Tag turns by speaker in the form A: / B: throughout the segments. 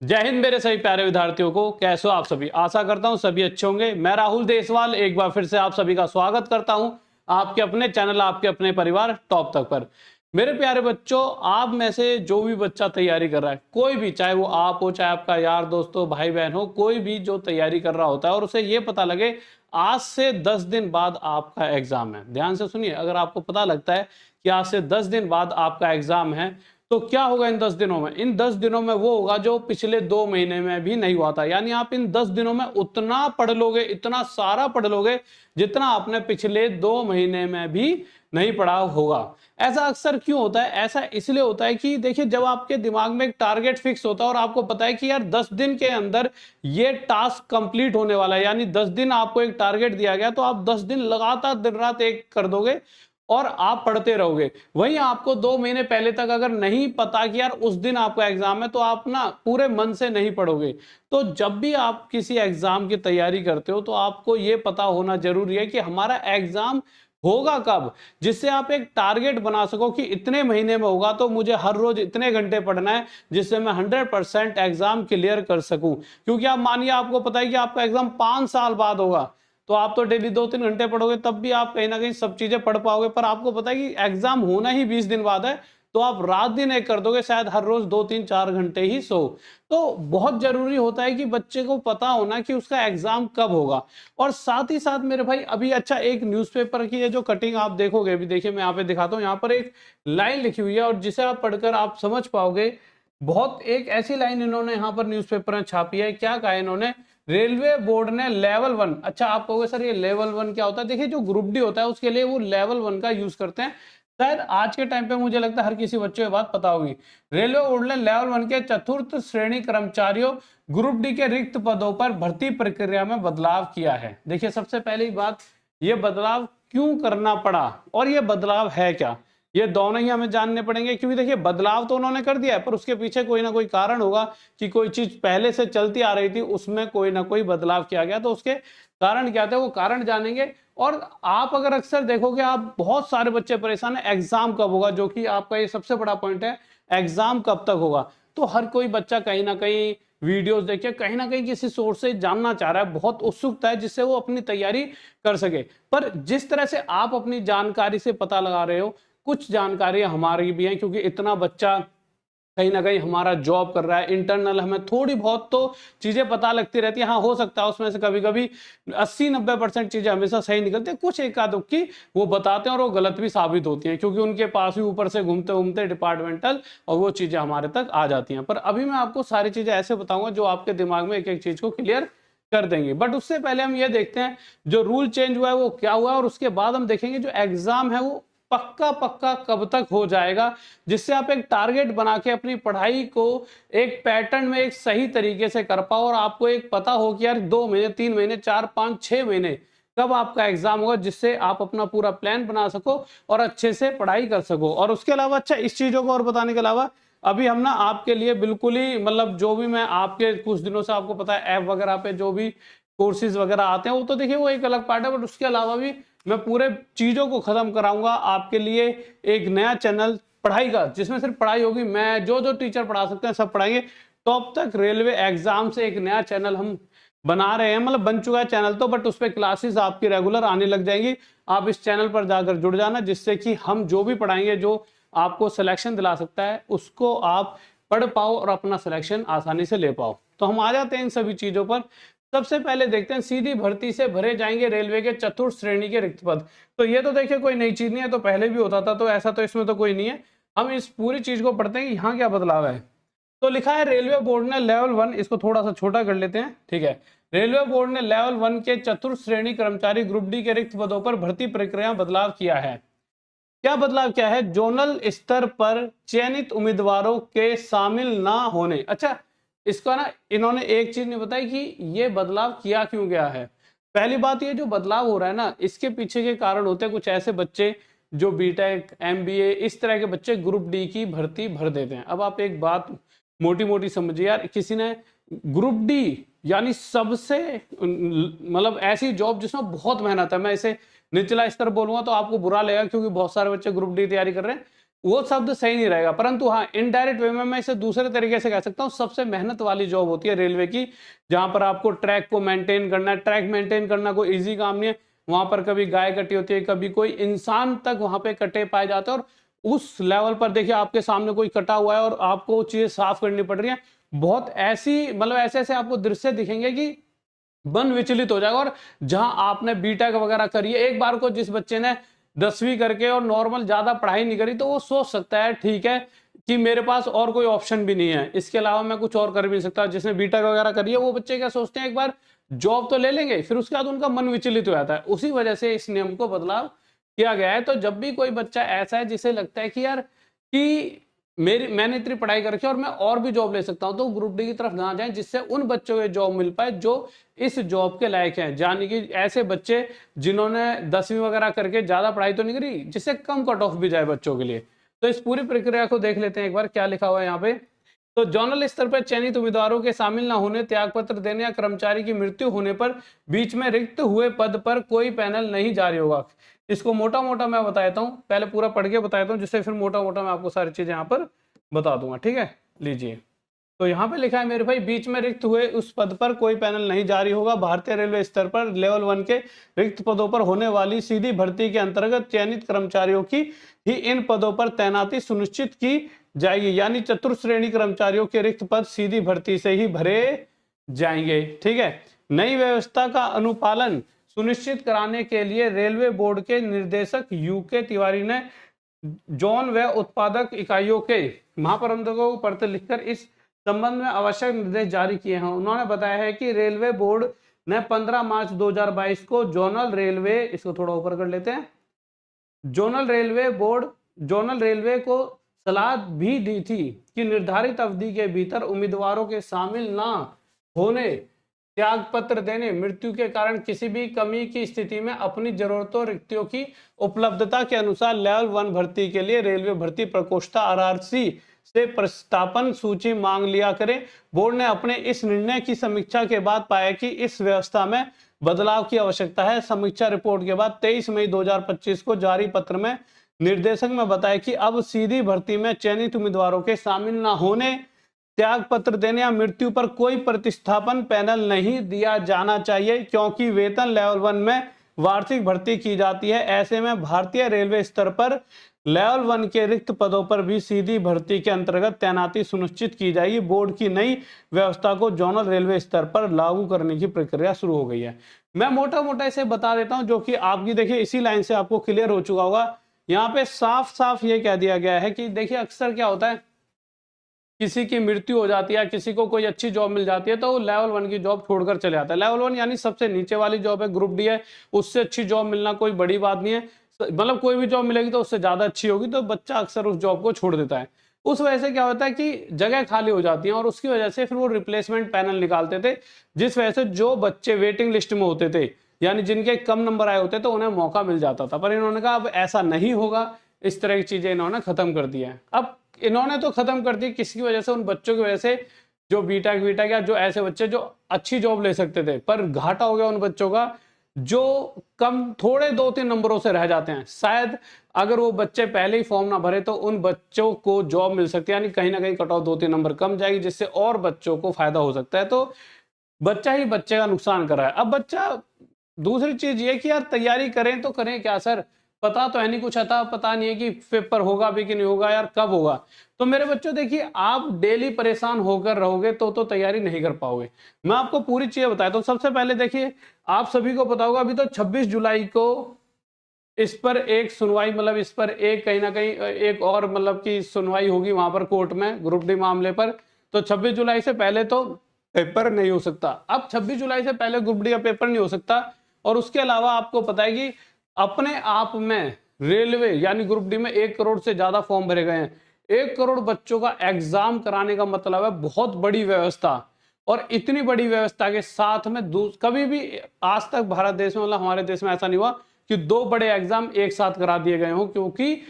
A: जय हिंद मेरे सभी प्यारे विद्यार्थियों को। कैसे हो आप सभी? आशा करता हूं सभी अच्छे होंगे। मैं राहुल देसवाल एक बार फिर से आप सभी का स्वागत करता हूं आपके अपने चैनल, आपके अपने परिवार टॉप तक पर। मेरे प्यारे बच्चों, आप में से जो भी बच्चा तैयारी कर रहा है, कोई भी, चाहे वो आप हो, चाहे आपका यार दोस्त हो, भाई बहन हो, कोई भी जो तैयारी कर रहा होता है और उसे ये पता लगे आज से 10 दिन बाद आपका एग्जाम है। ध्यान से सुनिए, अगर आपको पता लगता है कि आज से 10 दिन बाद आपका एग्जाम है तो क्या होगा इन 10 दिनों में? इन 10 दिनों में वो होगा जो पिछले 2 महीने में भी नहीं हुआ था। यानी आप इन 10 दिनों में उतना पढ़ लोगे, इतना सारा पढ़ लोगे जितना आपने पिछले 2 महीने में भी नहीं पढ़ा होगा। ऐसा अक्सर क्यों होता है? ऐसा इसलिए होता है कि देखिए, जब आपके दिमाग में एक टारगेट फिक्स होता है और आपको पता है कि यार 10 दिन के अंदर ये टास्क कंप्लीट होने वाला है, यानी 10 दिन आपको एक टारगेट दिया गया, तो आप 10 दिन लगातार दिन रात एक कर दोगे और आप पढ़ते रहोगे। वहीं आपको 2 महीने पहले तक अगर नहीं पता कि यार उस दिन आपका एग्जाम है, तो आप ना पूरे मन से नहीं पढ़ोगे। तो जब भी आप किसी एग्जाम की तैयारी करते हो तो आपको यह पता होना जरूरी है कि हमारा एग्जाम होगा कब, जिससे आप एक टारगेट बना सको कि इतने महीने में होगा तो मुझे हर रोज इतने घंटे पढ़ना है जिससे मैं 100% एग्जाम क्लियर कर सकूं। क्योंकि आप मानिए, आपको पता है कि आपका एग्जाम 5 साल बाद होगा, तो आप तो डेली 2-3 घंटे पढ़ोगे तब भी आप कहीं ना कहीं सब चीजें पढ़ पाओगे। पर आपको पता है कि एग्जाम होना ही 20 दिन बाद है, तो आप रात दिन एक कर दोगे, शायद हर रोज 2-3-4 घंटे ही सो। तो बहुत जरूरी होता है कि बच्चे को पता होना कि उसका एग्जाम कब होगा। और साथ ही साथ मेरे भाई, अभी अच्छा, एक न्यूज़पेपर की ये जो कटिंग आप देखोगे, अभी देखिए मैं यहाँ पे दिखाता हूँ, यहाँ पर एक लाइन लिखी हुई है और जिसे आप पढ़कर आप समझ पाओगे। बहुत एक ऐसी लाइन इन्होंने यहाँ पर न्यूज़पेपर में छापी है। क्या कहा इन्होंने? रेलवे बोर्ड ने लेवल 1, अच्छा आप कहोगे सर ये लेवल 1 क्या होता है? देखिए, जो ग्रुप डी होता है उसके लिए वो लेवल 1 का यूज करते हैं। शायद आज के टाइम पे मुझे लगता है हर किसी बच्चे को बात पता होगी। रेलवे बोर्ड ने लेवल 1 के चतुर्थ श्रेणी कर्मचारियों ग्रुप डी के रिक्त पदों पर भर्ती प्रक्रिया में बदलाव किया है। देखिए, सबसे पहली बात, ये बदलाव क्यों करना पड़ा और ये बदलाव है क्या, ये दोनों ही हमें जानने पड़ेंगे। क्योंकि देखिए, बदलाव तो उन्होंने कर दिया है पर उसके पीछे कोई ना कोई कारण होगा कि कोई चीज पहले से चलती आ रही थी, उसमें कोई ना कोई बदलाव किया गया, तो उसके कारण क्या थे वो कारण जानेंगे। और आप अगर अक्सर देखोगे, आप बहुत सारे बच्चे परेशान है एग्जाम कब होगा, जो कि आपका ये सबसे बड़ा पॉइंट है, एग्जाम कब तक होगा। तो हर कोई बच्चा कहीं ना कहीं वीडियोस देख के कहीं ना कहीं किसी सोर्स से जानना चाह रहा है, बहुत उत्सुकता है जिससे वो अपनी तैयारी कर सके। पर जिस तरह से आप अपनी जानकारी से पता लगा रहे हो, कुछ जानकारी हमारी भी है, क्योंकि इतना बच्चा कहीं ना कहीं हमारा जॉब कर रहा है, इंटरनल हमें थोड़ी बहुत तो चीजें पता लगती रहती है। हाँ, हो सकता है उसमें से कभी कभी 80-90% चीजें हमेशा सही निकलती है, कुछ एक आध की वो बताते हैं और वो गलत भी साबित होती हैं, क्योंकि उनके पास भी ऊपर से घूमते घूमते डिपार्टमेंटल और वो चीजें हमारे तक आ जाती हैं। पर अभी मैं आपको सारी चीजें ऐसे बताऊंगा जो आपके दिमाग में एक एक चीज को क्लियर कर देंगे। बट उससे पहले हम ये देखते हैं जो रूल चेंज हुआ है वो क्या हुआ है, और उसके बाद हम देखेंगे जो एग्जाम है वो पक्का पक्का कब तक हो जाएगा, जिससे आप एक टारगेट बना के अपनी पढ़ाई को एक पैटर्न में एक सही तरीके से कर पाओ और आपको एक पता हो कि यार 2 महीने, 3 महीने, 4-5-6 महीने कब आपका एग्जाम होगा, जिससे आप अपना पूरा प्लान बना सको और अच्छे से पढ़ाई कर सको। और उसके अलावा अच्छा, इस चीजों को और बताने के अलावा अभी हम ना आपके लिए बिल्कुल ही, मतलब जो भी मैं आपके कुछ दिनों से, आपको पता है ऐप वगैरह पे जो भी कोर्सेज वगैरह आते हैं वो तो देखिए वो एक अलग पार्ट है, बट उसके अलावा भी मैं पूरे चीजों को खत्म कराऊंगा आपके लिए एक नया चैनल पढ़ाई का, जिसमें सिर्फ पढ़ाई होगी। मैं जो जो टीचर पढ़ा सकते हैं सब पढ़ाएंगे। टॉप तक रेलवे एग्जाम से एक नया चैनल हम बना रहे हैं, मतलब बन चुका है चैनल तो, बट उस पर क्लासेस आपकी रेगुलर आने लग जाएंगी। आप इस चैनल पर जाकर जुड़ जाना, जिससे कि हम जो भी पढ़ाएंगे, जो आपको सिलेक्शन दिला सकता है, उसको आप पढ़ पाओ और अपना सिलेक्शन आसानी से ले पाओ। तो हम आ जाते हैं इन सभी चीजों पर। सबसे पहले देखते हैं, सीधी भर्ती से भरे जाएंगे रेलवे के चतुर्थ श्रेणी के रिक्त पद। तो ये तो देखिए कोई नई चीज नहीं है, तो पहले भी होता था, तो ऐसा तो इसमें तो कोई नहीं है। हम इस पूरी चीज को पढ़ते हैं कि यहाँ क्या बदलाव है। तो लिखा है रेलवे बोर्ड ने लेवल 1, इसको थोड़ा सा छोटा कर लेते हैं, ठीक है। रेलवे बोर्ड ने लेवल 1 के चतुर्थ श्रेणी कर्मचारी ग्रुप डी के रिक्त पदों पर भर्ती प्रक्रिया में बदलाव किया है। क्या बदलाव क्या है? जोनल स्तर पर चयनित उम्मीदवारों के शामिल ना होने। अच्छा, इसका ना इन्होंने एक चीज नहीं बताई कि ये बदलाव किया क्यों गया है। पहली बात, ये जो बदलाव हो रहा है ना, इसके पीछे के कारण होते हैं कुछ ऐसे बच्चे जो बीटेक, एमबीए, इस तरह के बच्चे ग्रुप डी की भर्ती भर देते हैं। अब आप एक बात मोटी मोटी समझिए यार, किसी ने ग्रुप डी यानी सबसे, मतलब ऐसी जॉब जिसमें बहुत मेहनत है, मैं इसे निचला स्तर बोलूंगा तो आपको बुरा लगेगा क्योंकि बहुत सारे बच्चे ग्रुप डी तैयारी कर रहे हैं, वो शब्द सही नहीं रहेगा, परंतु हाँ इनडायरेक्ट वे में मैं इसे दूसरे तरीके से कह सकता हूँ, सबसे मेहनत वाली जॉब होती है रेलवे की, जहां पर आपको ट्रैक को मेंटेन करना है। ट्रैक मेंटेन करना कोई इजी काम नहीं है, वहां पर कभी गाय कटी होती है, कभी कोई इंसान तक वहां पे कटे पाए जाते हैं, और उस लेवल पर देखिए आपके सामने कोई कटा हुआ है और आपको वो चीजें साफ करनी पड़ रही है। बहुत ऐसी मतलब ऐसे ऐसे आपको दृश्य दिखेंगे कि मन विचलित हो जाएगा। और जहां आपने बीटेक वगैरह करी है, एक बार को जिस बच्चे ने 10वीं करके और नॉर्मल ज्यादा पढ़ाई नहीं करी, तो वो सोच सकता है ठीक है कि मेरे पास और कोई ऑप्शन भी नहीं है, इसके अलावा मैं कुछ और कर भी नहीं सकता। जिसने बीटेक वगैरह करी है वो बच्चे क्या सोचते हैं, एक बार जॉब तो ले लेंगे, फिर उसके बाद उनका मन विचलित हो जाता है। उसी वजह से इस नियम को बदलाव किया गया है। तो जब भी कोई बच्चा ऐसा है जिसे लगता है कि यार कि मैंने इतनी पढ़ाई कर रखी है और मैं और भी जॉब ले सकता हूं, तो ग्रुप डी की तरफ ना जाएं, जिससे उन बच्चों को जॉब मिल पाए जो इस जॉब के लायक हैं। यानी कि ऐसे बच्चे जिन्होंने 10वीं वगैरह करके ज्यादा पढ़ाई तो नहीं करी, जिससे कम कट ऑफ भी जाए बच्चों के लिए। तो इस पूरी प्रक्रिया को देख लेते हैं एक बार, क्या लिखा हुआ है यहाँ पे। तो जोनल स्तर पर चयनित उम्मीदवारों के शामिल न होने, त्यागपत्र देने या कर्मचारी की मृत्यु होने पर बीच में रिक्त हुए पद पर कोई पैनल नहीं जारी होगा। इसको मोटा मोटा मैं बताता हूँ, पहले पूरा पढ़ के बताता हूँ, जिससे फिर मोटा मोटा मैं आपको सारी चीजें यहाँ पर बता दूंगा। ठीक है, लीजिए। तो यहाँ पे लिखा है मेरे भाई, बीच में रिक्त हुए उस पद पर कोई पैनल नहीं जारी होगा। भारतीय रेलवे स्तर पर लेवल 1 के रिक्त पदों पर होने वाली सीधी भर्ती के अंतर्गत चयनित कर्मचारियों की ही इन पदों पर तैनाती सुनिश्चित की जाएगी। यानी चतुर्थ श्रेणी कर्मचारियों के रिक्त पद सीधी भर्ती से ही भरे जाएंगे। ठीक है, नई व्यवस्था का अनुपालन सुनिश्चित कराने के लिए रेलवे बोर्ड के निर्देशक यूके तिवारी ने जोन व उत्पादक इकाइयों के महाप्रबंधकों को पत्र लिखकर इस संबंध में आवश्यक निर्देश जारी किए हैं। उन्होंने बताया है कि रेलवे बोर्ड ने 15 मार्च 2022 को जोनल रेलवे, इसको थोड़ा ऊपर कर लेते हैं, जोनल रेलवे को सलाह भी दी थी कि निर्धारित अवधि के भीतर उम्मीदवारों के शामिल ना होने, त्याग पत्र देने, मृत्यु के कारण किसी भी कमी की स्थिति में अपनी जरूरतों रिक्तियों की उपलब्धता के अनुसार लेवल 1 भर्ती के लिए रेलवे भर्ती प्रकोष्ठ RRC से प्रस्तापन सूची मांग लिया करें। बोर्ड ने अपने इस निर्णय की समीक्षा के बाद पाया कि इस व्यवस्था में बदलाव की आवश्यकता है। समीक्षा रिपोर्ट के बाद 23 मई 2025 को जारी पत्र में निर्देशक में बताया कि अब सीधी भर्ती में चयनित उम्मीदवारों के शामिल न होने, त्याग पत्र देने या मृत्यु पर कोई प्रतिस्थापन पैनल नहीं दिया जाना चाहिए, क्योंकि वेतन लेवल 1 में वार्षिक भर्ती की जाती है। ऐसे में भारतीय रेलवे स्तर पर लेवल 1 के रिक्त पदों पर भी सीधी भर्ती के अंतर्गत तैनाती सुनिश्चित की जाएगी। बोर्ड की नई व्यवस्था को जोनल रेलवे स्तर पर लागू करने की प्रक्रिया शुरू हो गई है। मैं मोटा मोटा इसे बता देता हूं, जो कि आपकी देखिए इसी लाइन से आपको क्लियर हो चुका होगा। यहाँ पे साफ साफ ये कह दिया गया है कि देखिए अक्सर क्या होता है, किसी की मृत्यु हो जाती है, किसी को कोई अच्छी जॉब मिल जाती है, तो वो लेवल 1 की जॉब छोड़कर चले जाता है। लेवल 1 यानी सबसे नीचे वाली जॉब है, ग्रुप डी है, उससे अच्छी जॉब मिलना कोई बड़ी बात नहीं है। मतलब कोई भी जॉब मिलेगी तो उससे ज्यादा अच्छी होगी, तो बच्चा अक्सर उस जॉब को छोड़ देता है। उस वजह से क्या होता है कि जगह खाली हो जाती है, और उसकी वजह से फिर वो रिप्लेसमेंट पैनल निकालते थे, जिस वजह से जो बच्चे वेटिंग लिस्ट में होते थे, यानी जिनके कम नंबर आए होते, तो उन्हें मौका मिल जाता था। पर इन्होंने कहा अब ऐसा नहीं होगा, इस तरह की चीजें इन्होंने खत्म कर दिया है। अब इन्होंने तो खत्म कर दी, किसकी वजह से? उन बच्चों की वजह से जो बीटेक या जो ऐसे बच्चे जो अच्छी जॉब ले सकते थे, पर घाटा हो गया उन बच्चों का जो कम थोड़े 2-3 नंबरों से रह जाते हैं। शायद अगर वो बच्चे पहले ही फॉर्म ना भरे तो उन बच्चों को जॉब मिल सकती है, यानी कहीं ना कहीं कट ऑफ 2-3 नंबर कम जाएगी, जिससे और बच्चों को फायदा हो सकता है। तो बच्चा ही बच्चे का नुकसान कर रहा है। अब बच्चा, दूसरी चीज ये कि यार तैयारी करें तो करें क्या सर, पता तो है नहीं कुछ, आता पता नहीं है कि पेपर होगा भी कि नहीं होगा, यार कब होगा। तो मेरे बच्चों देखिए, आप डेली परेशान होकर रहोगे तो तैयारी नहीं कर पाओगे। मैं आपको पूरी चीजें बताता हूँ। सबसे पहले देखिए, आप सभी को पता होगा अभी तो 26 जुलाई को इस पर एक सुनवाई, मतलब इस पर एक कहीं ना कहीं एक और मतलब की सुनवाई होगी वहां पर कोर्ट में ग्रुप डी मामले पर। तो 26 जुलाई से पहले तो पेपर नहीं हो सकता। अब 26 जुलाई से पहले ग्रुप डी का पेपर नहीं हो सकता। और उसके अलावा आपको पता है कि अपने आप में रेलवे यानी ग्रुप डी में 1 करोड़ से ज्यादा फॉर्म भरे गए हैं। 1 करोड़ बच्चों का एग्जाम कराने का मतलब है बहुत बड़ी व्यवस्था। और इतनी बड़ी व्यवस्था के साथ में कभी भी आज तक भारत देश में, मतलब हमारे देश में ऐसा नहीं हुआ कि 2 बड़े एग्जाम एक साथ करा दिए गए हों, क्योंकि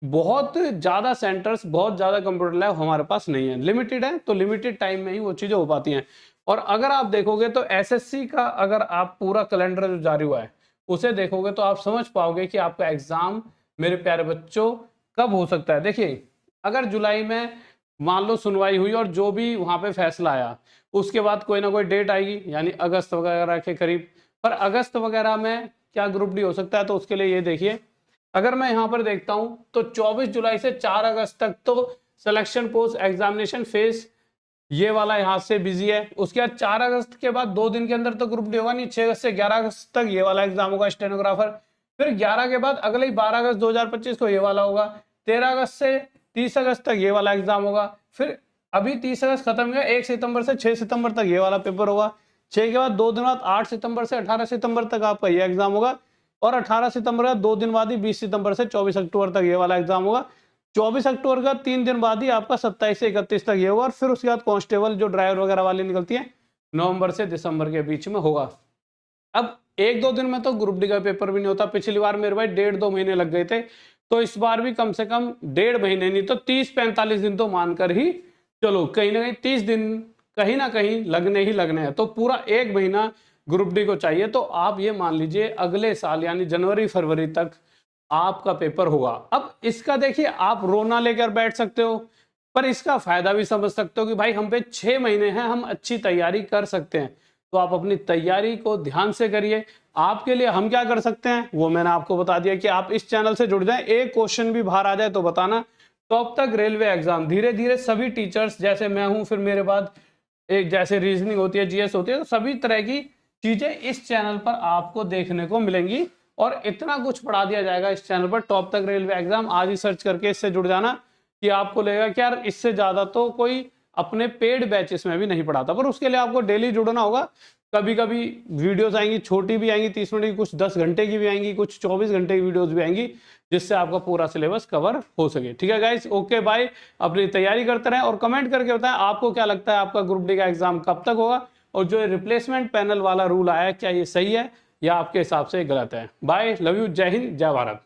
A: बहुत ज्यादा सेंटर्स, बहुत ज्यादा कंप्यूटर लैब हमारे पास नहीं है, लिमिटेड है। तो लिमिटेड टाइम में ही वो चीजें हो पाती हैं। और अगर आप देखोगे तो एसएससी का अगर आप पूरा कैलेंडर जो जारी हुआ है उसे देखोगे तो आप समझ पाओगे कि आपका एग्जाम, मेरे प्यारे बच्चों, कब हो सकता है? देखिए, अगर जुलाई में मान लो सुनवाई हुई और जो भी वहाँ पे फैसला आया, उसके बाद कोई ना कोई डेट आएगी, यानी अगस्त वगैरह के करीब। पर अगस्त वगैरह में क्या ग्रुप डी हो सकता है? तो उसके लिए ये देखिए, अगर मैं यहाँ पर देखता हूँ तो 24 जुलाई से 4 अगस्त तक तो सिलेक्शन पोस्ट एग्जामिनेशन फेज ये वाला यहाँ से बिजी है। उसके बाद 4 अगस्त के बाद 2 दिन के अंदर तो ग्रुप डी होगा नहीं, 6 अगस्त से 11 अगस्त तक ये वाला एग्जाम होगा स्टेनोग्राफर। फिर 11 के बाद अगले ही 12 अगस्त 2025 को ये वाला होगा। 13 अगस्त से 30 अगस्त तक ये वाला एग्जाम होगा। फिर अभी 30 अगस्त खत्म हुआ, 1 सितंबर से 6 सितंबर तक ये वाला पेपर होगा। 6 के बाद 2 दिन बाद 8 सितंबर से 18 सितंबर तक आपका ये एग्जाम होगा। और 18 सितंबर का 2 दिन बाद ही 20 सितंबर से 24 अक्टूबर तक ये वाला एग्जाम होगा। 24 अक्टूबर का 3 दिन बाद ही आपका 27 से 31 तक ये होगा। और फिर उसके बाद कांस्टेबल जो ड्राइवर वगैरह वाली निकलती है, नवंबर से दिसंबर के बीच में होगा। अब 1-2 दिन में तो ग्रुप डी का पेपर भी नहीं होता। पिछली बार मेरे भाई 1.5-2 महीने लग गए थे, तो इस बार भी कम से कम 1.5 महीने नहीं तो 30-45 दिन तो मानकर ही चलो, कहीं ना कहीं 30 दिन कहीं ना कहीं लगने ही लगने हैं। तो पूरा 1 महीना ग्रुप डी को चाहिए। तो आप ये मान लीजिए अगले साल यानी जनवरी फरवरी तक आपका पेपर होगा। अब इसका देखिए, आप रोना लेकर बैठ सकते हो, पर इसका फायदा भी समझ सकते हो कि भाई हम पे 6 महीने हैं, हम अच्छी तैयारी कर सकते हैं। तो आप अपनी तैयारी को ध्यान से करिए। आपके लिए हम क्या कर सकते हैं वो मैंने आपको बता दिया कि आप इस चैनल से जुड़ जाएं। एक क्वेश्चन भी बाहर आ जाए तो बताना। तो अब तक रेलवे एग्जाम धीरे धीरे सभी टीचर्स, जैसे मैं हूं, फिर मेरे बाद एक जैसे रीजनिंग होती है, जीएस होती है, तो सभी तरह की चीजें इस चैनल पर आपको देखने को मिलेंगी। और इतना कुछ पढ़ा दिया जाएगा इस चैनल पर, टॉप तक रेलवे एग्जाम। आज ही सर्च करके इससे जुड़ जाना कि आपको लगेगा कि यार इससे ज्यादा तो कोई अपने पेड बैचेस में भी नहीं पढ़ाता। पर उसके लिए आपको डेली जुड़ना होगा। कभी कभी वीडियोस आएंगी, छोटी भी आएंगी 30 मिनट की, कुछ 10 घंटे की भी आएंगी, कुछ 24 घंटे की वीडियोस भी आएंगी, जिससे आपका पूरा सिलेबस कवर हो सके। ठीक है गाइस, ओके बाय। अपनी तैयारी करते रहें और कमेंट करके बताएं आपको क्या लगता है आपका ग्रुप डी का एग्जाम कब तक होगा, और जो रिप्लेसमेंट पैनल वाला रूल आया क्या ये सही है या आपके हिसाब से गलत है। बाय, लव यू, जय हिंद, जय भारत।